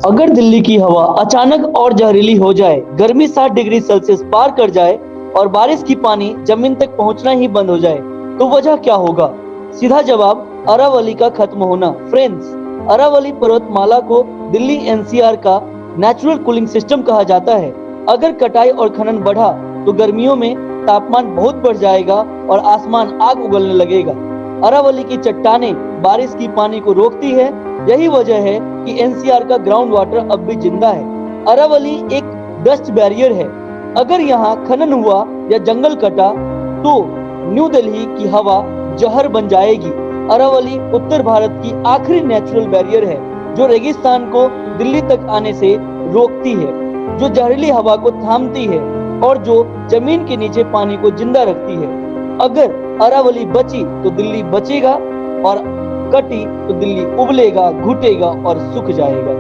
अगर दिल्ली की हवा अचानक और जहरीली हो जाए, गर्मी 60 डिग्री सेल्सियस पार कर जाए और बारिश की पानी जमीन तक पहुंचना ही बंद हो जाए, तो वजह क्या होगा? सीधा जवाब, अरावली का खत्म होना। फ्रेंड्स, अरावली पर्वतमाला को दिल्ली एनसीआर का नेचुरल कूलिंग सिस्टम कहा जाता है। अगर कटाई और खनन बढ़ा तो गर्मियों में तापमान बहुत बढ़ जाएगा और आसमान आग उगलने लगेगा। अरावली की चट्टानें बारिश की पानी को रोकती है। यही वजह है कि एनसीआर का ग्राउंड वाटर अब भी जिंदा है। अरावली एक डस्ट बैरियर है। अगर यहाँ खनन हुआ या जंगल कटा तो न्यू दिल्ली की हवा जहर बन जाएगी। अरावली उत्तर भारत की आखिरी नेचुरल बैरियर है जो रेगिस्तान को दिल्ली तक आने से रोकती है, जो जहरीली हवा को थामती है और जो जमीन के नीचे पानी को जिंदा रखती है। अगर अरावली बची तो दिल्ली बचेगा और कटी तो दिल्ली उबलेगा, घुटेगा और सूख जाएगा।